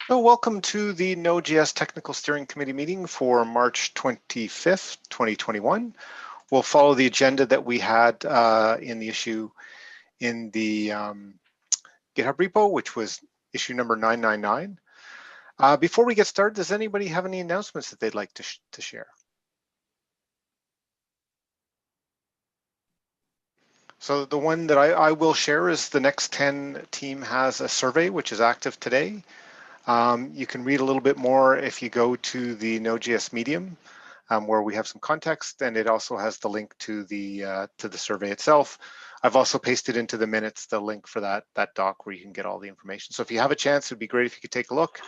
So welcome to the Node.js Technical Steering Committee meeting for March 25th, 2021. We'll follow the agenda that we had in the issue in the GitHub repo, which was issue number 999. Before we get started, does anybody have any announcements that they'd like to share? So the one that I will share is the Next 10 team has a survey which is active today. You can read a little bit more if you go to the Node.js Medium, where we have some context, and it also has the link to the survey itself. I've also pasted into the minutes the link for that doc where you can get all the information. So if you have a chance, it'd be great if you could take a look.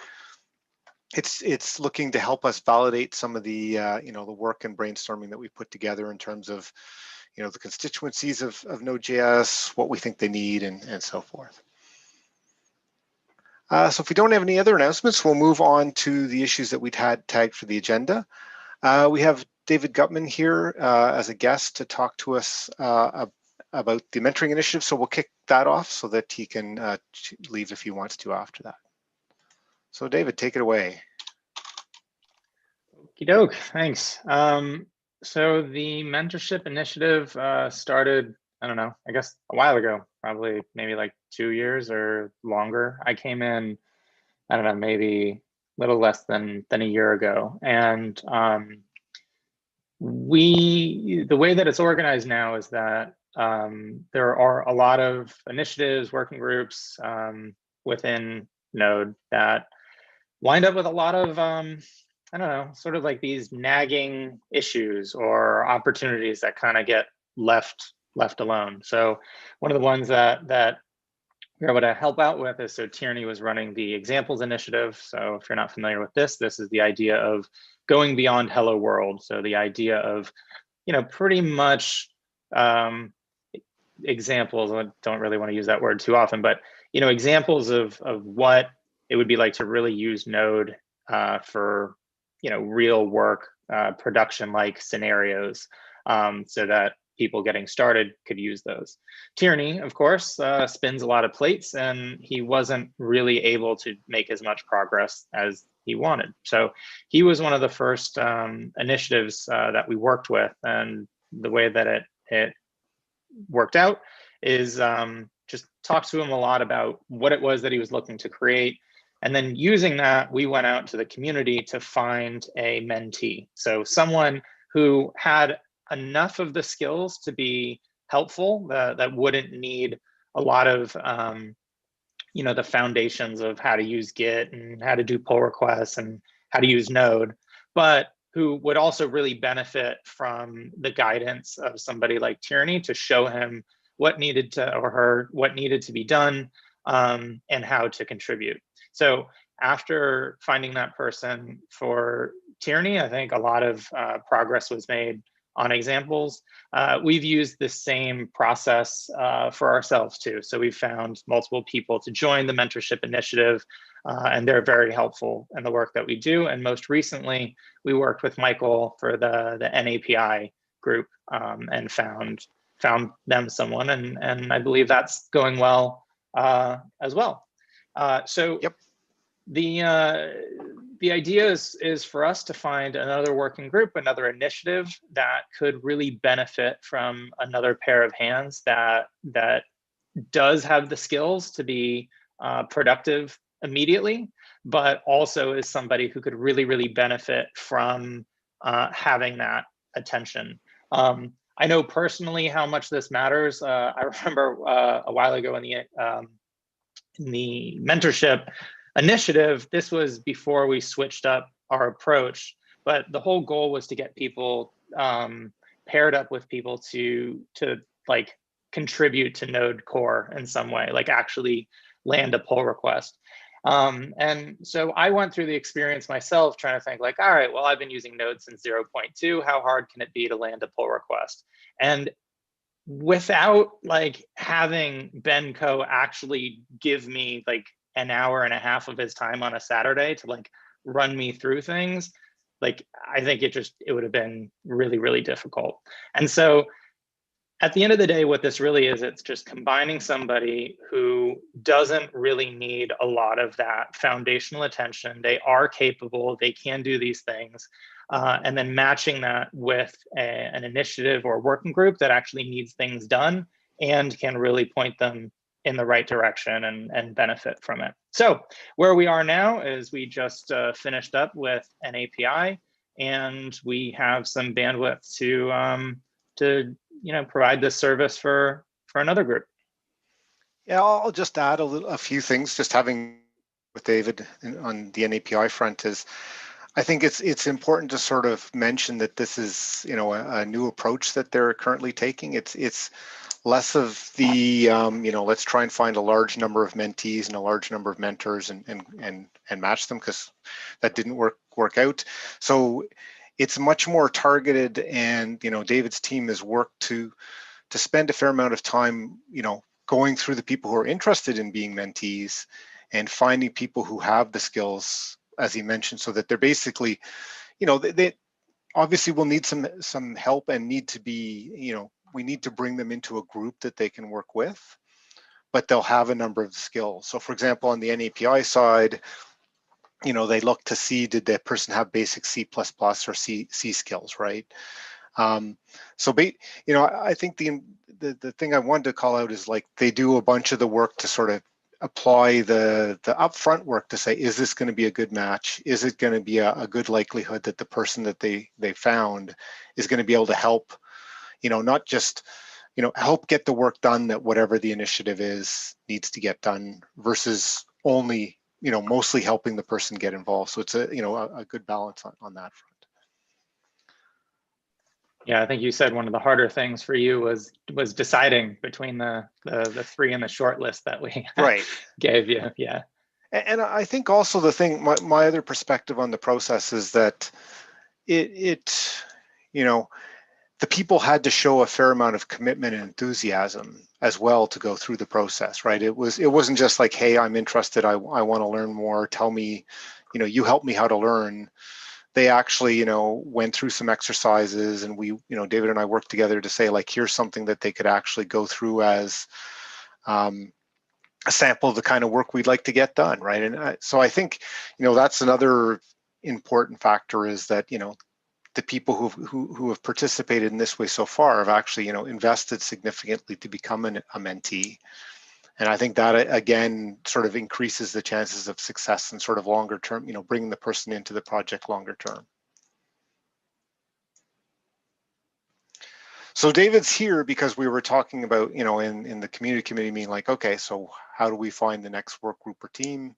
It's looking to help us validate some of the the work and brainstorming that we put together in terms of the constituencies of Node.js, what we think they need, and so forth. So if we don't have any other announcements, we'll move on to the issues that we'd had tagged for the agenda. We have David Gutman here as a guest to talk to us about the mentoring initiative. So we'll kick that off so that he can leave if he wants to after that. So David, take it away. Okie doke, thanks. So the Mentorship Initiative started, I don't know, I guess a while ago, probably maybe like 2 years or longer. I came in, I don't know, maybe a little less than a year ago. And the way that it's organized now is that there are a lot of initiatives, working groups within Node that wind up with a lot of I don't know, sort of like these nagging issues or opportunities that kind of get left alone. So one of the ones that we're able to help out with is, so Tierney was running the examples initiative. So if you're not familiar with this is the idea of going beyond hello world. So the idea of, pretty much examples, I don't really want to use that word too often, but, examples of what it would be like to really use Node for real work, production-like scenarios, so that people getting started could use those. Tierney, of course, spins a lot of plates, and he wasn't really able to make as much progress as he wanted. So he was one of the first initiatives that we worked with, and the way that it worked out is just talked to him a lot about what it was that he was looking to create. And then using that, we went out to the community to find a mentee. So someone who had enough of the skills to be helpful, that wouldn't need a lot of, the foundations of how to use Git and how to do pull requests and how to use Node, but who would also really benefit from the guidance of somebody like Tierney to show him what needed to be done, and how to contribute. So after finding that person for Tierney, I think a lot of progress was made on examples. We've used the same process for ourselves too. So we've found multiple people to join the Mentorship Initiative, and they're very helpful in the work that we do. And most recently, we worked with Michael for the NAPI group, and found them someone, and I believe that's going well as well. So yep. The idea is for us to find another working group, another initiative that could really benefit from another pair of hands that does have the skills to be productive immediately, but also is somebody who could really benefit from having that attention. I know personally how much this matters. I remember a while ago in the mentorship initiative, this was before we switched up our approach, but the whole goal was to get people paired up with people to like contribute to Node core in some way, like actually land a pull request. And so I went through the experience myself trying to think like, all right, well, I've been using Node since 0.2. How hard can it be to land a pull request? And without like having Ben Coe actually give me like an hour and a half of his time on a Saturday to like run me through things, like I think it would have been really difficult. And so at the end of the day, what this really is, it's just combining somebody who doesn't really need a lot of that foundational attention. They are capable, they can do these things, and then matching that with an initiative or working group that actually needs things done and can really point them in the right direction and benefit from it. So where we are now is we just finished up with an API, and we have some bandwidth to provide this service for another group. Yeah, I'll just add a few things. Just having with David on the NAPI front is, I think it's important to sort of mention that this is a new approach that they're currently taking. It's less of the let's try and find a large number of mentees and a large number of mentors and match them, because that didn't work out. So it's much more targeted, and David's team has worked to spend a fair amount of time going through the people who are interested in being mentees and finding people who have the skills, as he mentioned, so that they're basically, they obviously will need some help and need to be, we need to bring them into a group that they can work with, but they'll have a number of skills. So for example, on the NAPI side, they look to see, did that person have basic C++ or C skills, right? So I think the thing I wanted to call out is, like, they do a bunch of the work to sort of apply the upfront work to say, is this going to be a good match? Is it going to be a good likelihood that the person that they found is going to be able to help, not just, help get the work done that whatever the initiative is needs to get done, versus only, mostly helping the person get involved. So it's a good balance on that front. Yeah, I think you said one of the harder things for you was deciding between the three in the short list that we gave you. Yeah. And I think also the thing, my other perspective on the process is that the people had to show a fair amount of commitment and enthusiasm as well to go through the process, right? It wasn't just like, hey, I'm interested, I want to learn more, tell me, you help me how to learn. They actually, went through some exercises, and we, David and I worked together to say, like, here's something that they could actually go through as a sample of the kind of work we'd like to get done, right? And so I think, that's another important factor, is that, the people who have participated in this way so far have actually, invested significantly to become a mentee. And I think that, again, sort of increases the chances of success and sort of longer term, bringing the person into the project longer term. So David's here because we were talking about, in the community meeting, like, okay, so how do we find the next work group or team?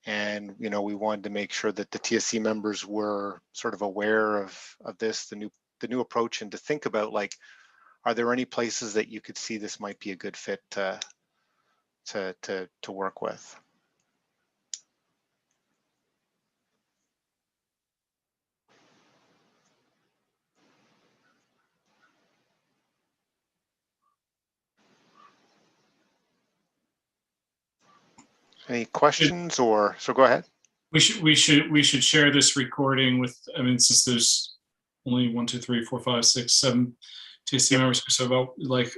And, we wanted to make sure that the TSC members were sort of aware of this, the new approach, and to think about, like, are there any places that you could see this might be a good fit to work with? Any questions, or so go ahead. We should share this recording with, I mean, since there's only 1, 2, 3, 4, 5, 6, 7 TSC members, so about, like,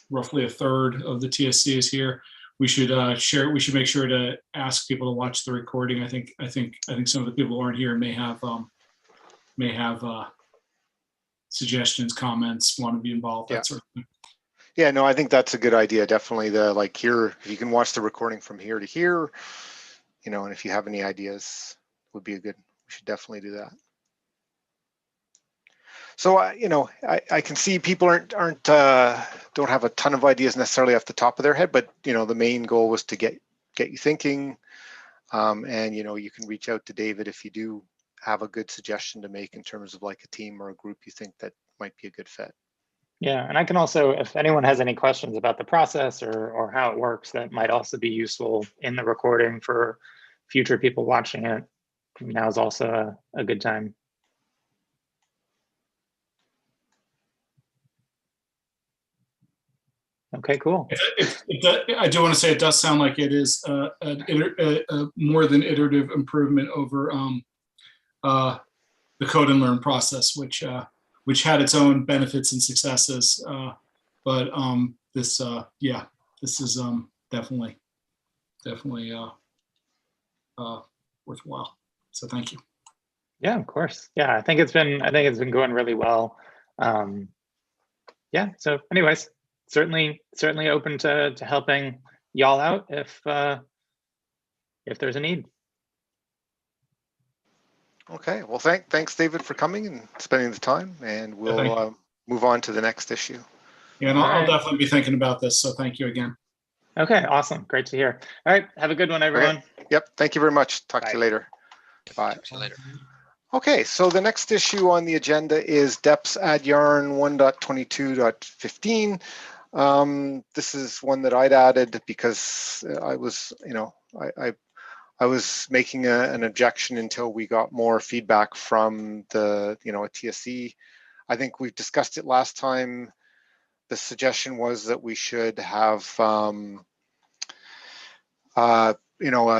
roughly a third of the TSC is here. We should share. We should make sure to ask people to watch the recording. I think some of the people who aren't here may have suggestions, comments, want to be involved, that sort of thing. Yeah, no, I think that's a good idea. Definitely, here, if you can watch the recording from here to here, and if you have any ideas, would be we should definitely do that. So, I can see people don't have a ton of ideas necessarily off the top of their head, but, the main goal was to get you thinking, and, you can reach out to David if you do have a good suggestion to make in terms of, like, a team or a group you think that might be a good fit. Yeah, and I can also, if anyone has any questions about the process or how it works, that might also be useful in the recording for future people watching it. Now is also a good time. Okay, cool. I do want to say it does sound like it is a more than iterative improvement over the code and learn process, which which had its own benefits and successes. But this is definitely worthwhile. So thank you. Yeah, of course. Yeah, I think it's been going really well. Yeah. So, anyways, certainly open to helping y'all out if there's a need. Okay. Well, thanks, David, for coming and spending the time, and we'll move on to the next issue. Yeah, and I'll definitely be thinking about this. So thank you again. Okay, awesome. Great to hear. All right, have a good one, everyone. Okay. Yep. Thank you very much. Talk to you later. Bye. Talk to you later. Okay, so the next issue on the agenda is DEPS add yarn 1.22.15. This is one that I'd added because I was, I was making an objection until we got more feedback from the, a TSC. I think we've discussed it last time. The suggestion was that we should have, a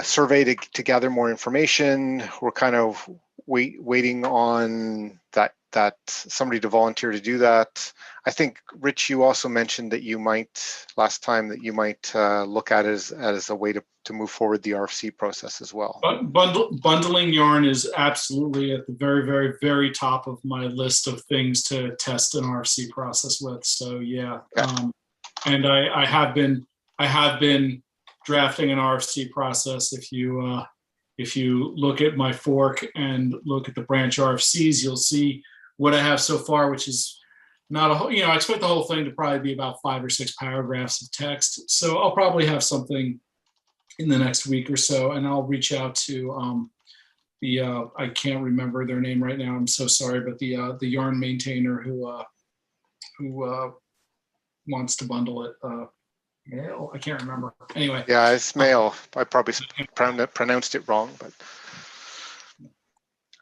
survey to gather more information. We're kind of waiting on that somebody to volunteer to do that. I think, Rich, you also mentioned that you might, last time, that you might look at it as a way to move forward the RFC process as well. Bundling yarn is absolutely at the very, very, very top of my list of things to test an RFC process with. So yeah, okay. And I have been drafting an RFC process. If you look at my fork and look at the branch RFCs, you'll see what I have so far, which is not a whole, I expect the whole thing to probably be about 5 or 6 paragraphs of text. So I'll probably have something in the next week or so, and I'll reach out to I can't remember their name right now. I'm so sorry, but the yarn maintainer who wants to bundle it. Mail? I can't remember. Anyway. Yeah, it's mail. I probably pronounced it wrong, but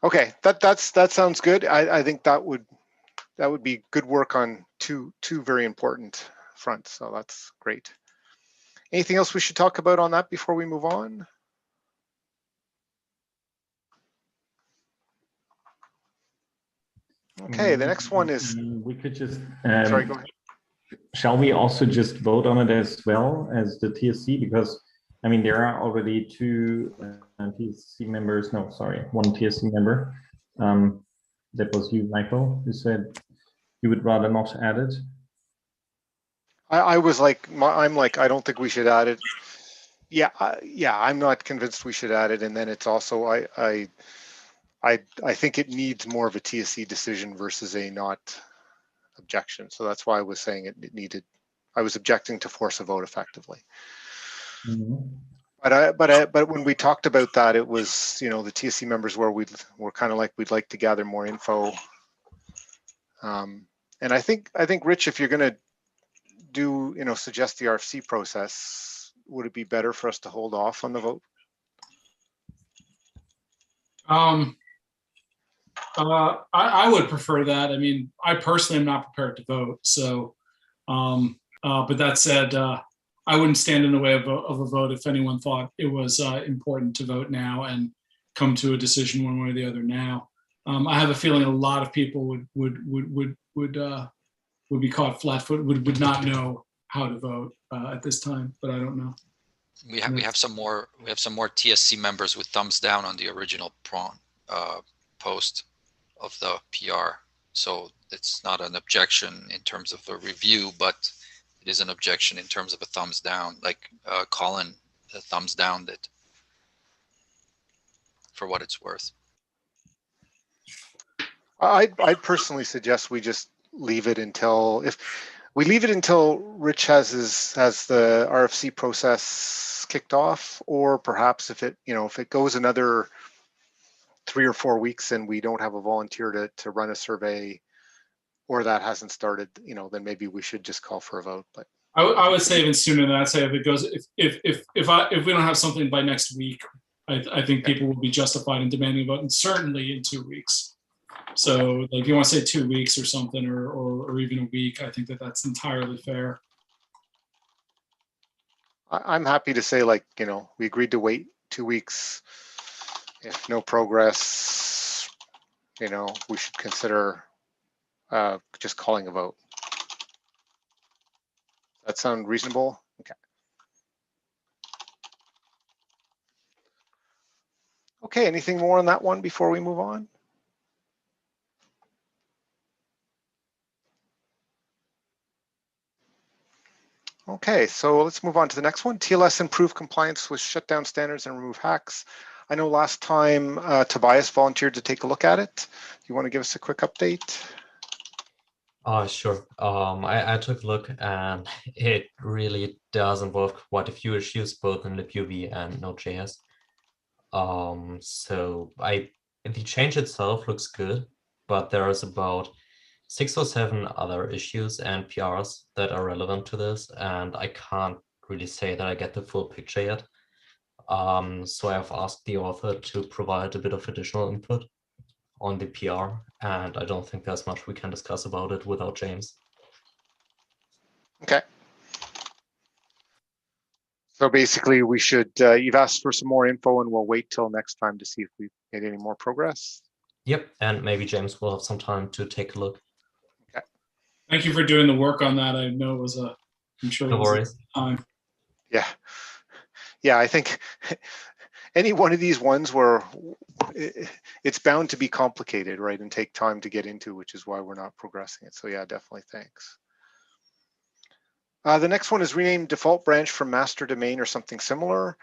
okay, that sounds good. I think that would be good work on two very important fronts. So that's great. Anything else we should talk about on that before we move on? Okay, the next one is. We could just. Sorry, go ahead. Shall we also just vote on it as well as the TSC? Because, I mean, there are already 2 TSC members. No, sorry, 1 TSC member. That was you, Michael, who said you would rather not add it. I was like, I don't think we should add it. Yeah, I'm not convinced we should add it. And then it's also, I think it needs more of a TSC decision versus a not objection. So that's why I was saying it needed, I was objecting to force a vote effectively. Mm-hmm. But when we talked about that, it was, the TSC members were kind of like, we'd like to gather more info. And I think Rich, if you're going to do, suggest the RFC process, would it be better for us to hold off on the vote? I would prefer that. I mean, I personally am not prepared to vote. So, but that said, I wouldn't stand in the way of a vote if anyone thought it was important to vote now and come to a decision one way or the other now. I have a feeling a lot of people would be caught flat-footed, would not know how to vote at this time, but I don't know. We have some more TSC members with thumbs down on the original post of the PR. So it's not an objection in terms of a review, but it is an objection in terms of a thumbs down, like Colin, the thumbs down that, for what it's worth. I'd personally suggest we just leave it until, if we leave it until Rich has the RFC process kicked off, or perhaps if it goes another 3 or 4 weeks and we don't have a volunteer to run a survey, or that hasn't started, then maybe we should just call for a vote. But I would say even sooner than that. I'd say if it goes, if we don't have something by next week, I think people will be justified in demanding a vote, and certainly in 2 weeks. So like, if you want to say 2 weeks or something, or even a week, I think that's entirely fair. I'm happy to say, like, we agreed to wait 2 weeks. If no progress, we should consider just calling a vote. That sound reasonable? Okay. Okay, anything more on that one before we move on? Okay, so let's move on to the next one. TLS improve compliance with shutdown standards and remove hacks. I know last time Tobias volunteered to take a look at it. You want to give us a quick update? Sure. I took a look, and it really does involve quite a few issues, both in libuv and node.js. So the change itself looks good, but there is about 6 or 7 other issues and PRs that are relevant to this, and I can't really say that I get the full picture yet. So I've asked the author to provide a bit of additional input on the PR, and I don't think there's much we can discuss about it without James. Okay. So basically we should, you've asked for some more info and we'll wait till next time to see if we've made any more progress. Yep, and maybe James will have some time to take a look. Okay. Thank you for doing the work on that. I know it was I'm sure it No was worries. a time. Yeah. Yeah, I think any one of these ones where it's bound to be complicated, right, and take time to get into, which is why we're not progressing it. So yeah, definitely thanks. The next one is rename default branch from master domain or something similar.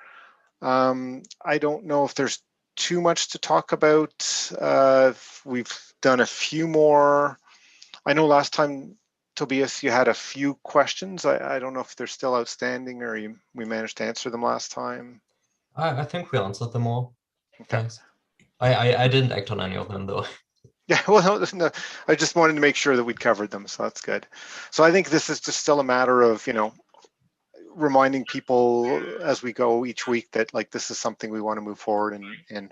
I don't know if there's too much to talk about. We've done a few more. I know last time, Tobias, you had a few questions. I don't know if they're still outstanding or we managed to answer them last time. I think we answered them all. Okay. Thanks. I didn't act on any of them though. Yeah, well, no, I just wanted to make sure that we'd covered them, so that's good. So I think this is just still a matter of, reminding people as we go each week that like this is something we want to move forward, and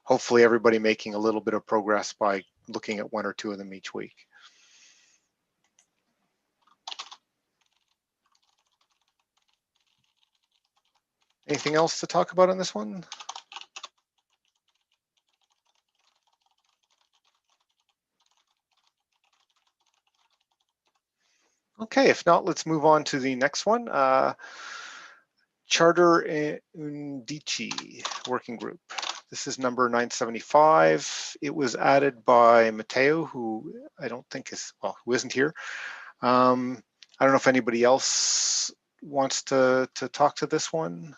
hopefully everybody making a little bit of progress by looking at 1 or 2 of them each week. Anything else to talk about on this one? Okay, if not, let's move on to the next one. Charter Undici Working Group. This is number 975. It was added by Matteo, who I don't think is, well, who isn't here. I don't know if anybody else wants to talk to this one.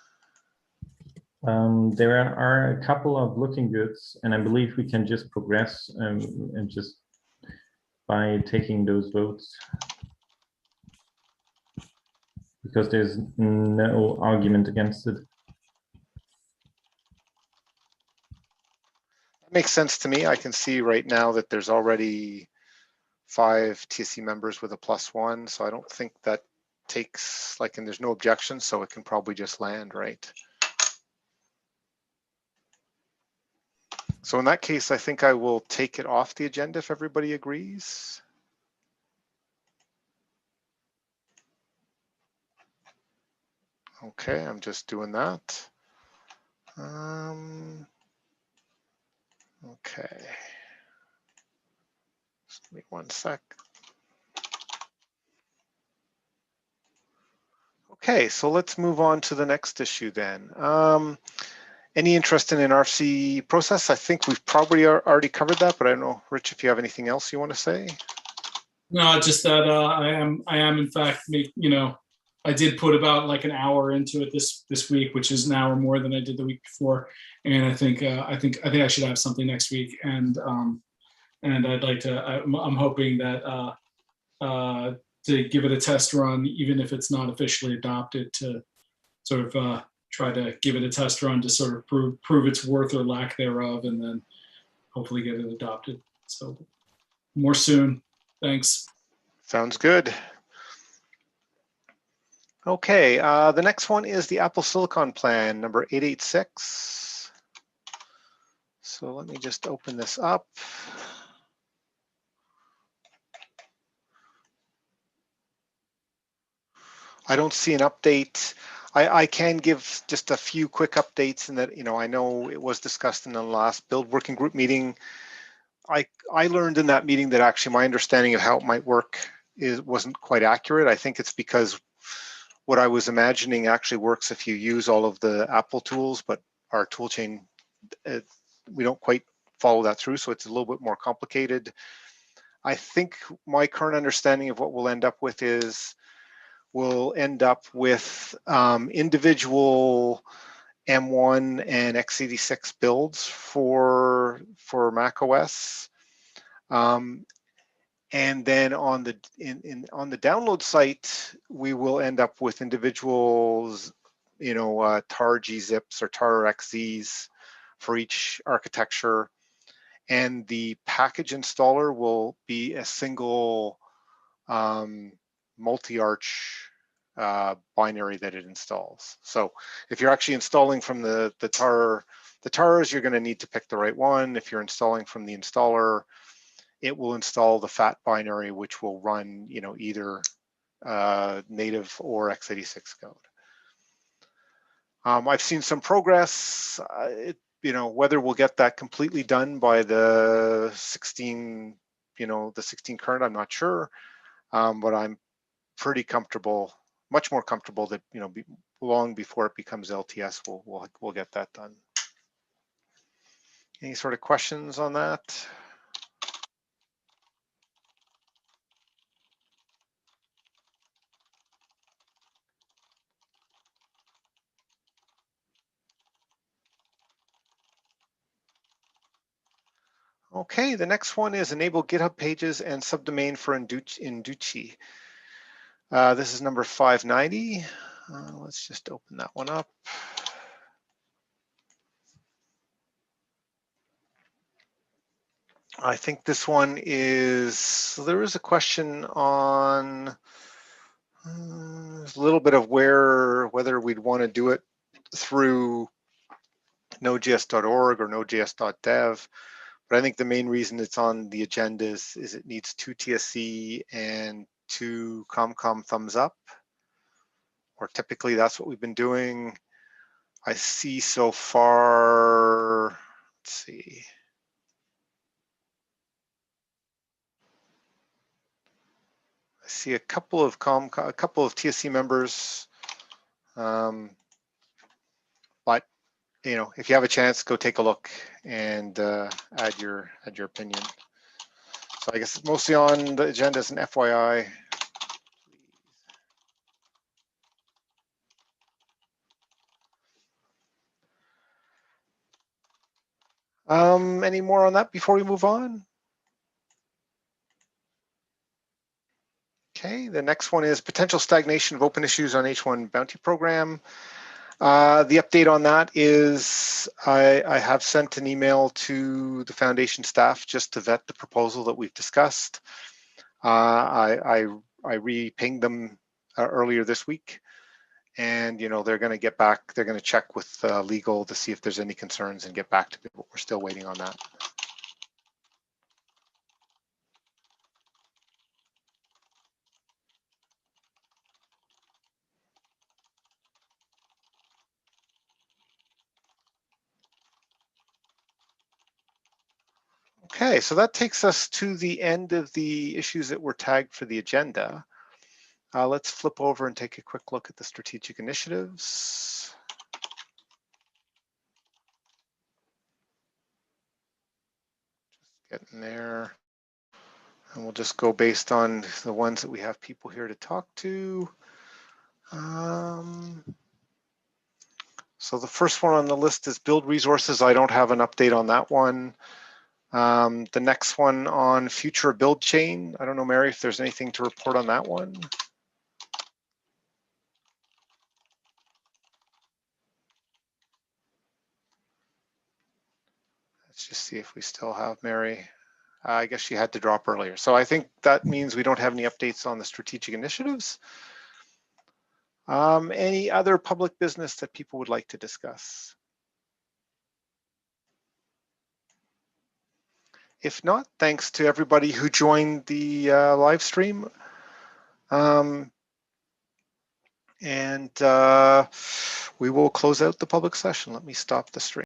There are a couple of looking goods, and I believe we can just progress and just by taking those votes, because there's no argument against it. That makes sense to me. I can see right now that there's already 5 TSC members with a +1, so I don't think that takes, like, and there's no objection, so it can probably just land, right? So in that case, I think I will take it off the agenda if everybody agrees. Okay, I'm just doing that. Okay. Just give me 1 sec. Okay, so let's move on to the next issue then. Any interest in an RFC process? I think we've probably already covered that, but I don't know, Rich, if you have anything else you want to say. No, just that I am in fact, I did put about like an hour into it this week, which is an hour more than I did the week before, and I think I should have something next week, and I'd like to. I'm hoping that to give it a test run, even if it's not officially adopted, to sort of try to give it a test run to sort of prove its worth or lack thereof, and then hopefully get it adopted. So more soon. Thanks. Sounds good. Okay, the next one is the Apple Silicon Plan, number 886. So let me just open this up. I don't see an update. I can give just a few quick updates in that, I know it was discussed in the last build working group meeting. I learned in that meeting that actually my understanding of how it might work wasn't quite accurate. I think it's because what I was imagining actually works if you use all of the Apple tools, but our tool chain, we don't quite follow that through, so it's a little bit more complicated. I think my current understanding of what we'll end up with is we'll end up with individual M1 and x86 builds for Mac OS. And then on the on the download site, we will end up with individuals, tar gzips or tar xzs for each architecture, and the package installer will be a single multi-arch binary that it installs. So if you're actually installing from the tars, you're going to need to pick the right one. If you're installing from the installer, it will install the FAT binary, which will run, either native or x86 code. I've seen some progress. Whether we'll get that completely done by the 16, the 16 current, I'm not sure. But I'm pretty comfortable, much more comfortable that, long before it becomes LTS, we'll get that done. Any sort of questions on that? Okay, the next one is enable GitHub pages and subdomain for Inducci. This is number 590. Let's just open that one up. I think this one is, there is a question on a little bit of whether we'd want to do it through node.js.org or node.js.dev. But I think the main reason it's on the agenda is it needs 2 TSC and 2 ComCom thumbs up, or typically that's what we've been doing. I see so far, let's see. I see a couple of TSC members, but if you have a chance, go take a look and add your opinion. So I guess mostly on the agenda is an FYI. Any more on that before we move on? Okay, the next one is potential stagnation of open issues on H1 bounty program. The update on that is I have sent an email to the foundation staff just to vet the proposal that we've discussed. I re-pinged them earlier this week, and they're going to get back. They're going to check with legal to see if there's any concerns and get back to me, but we're still waiting on that. Okay, so that takes us to the end of the issues that were tagged for the agenda. Let's flip over and take a quick look at the strategic initiatives. Just getting there. And we'll just go based on the ones that we have people here to talk to. So the first one on the list is build resources. I don't have an update on that one. The next one on future build chain. I don't know, Mary, if there's anything to report on that one. Let's just see if we still have Mary. I guess she had to drop earlier. So I think that means we don't have any updates on the strategic initiatives. Any other public business that people would like to discuss? If not, thanks to everybody who joined the live stream. And we will close out the public session. Let me stop the stream.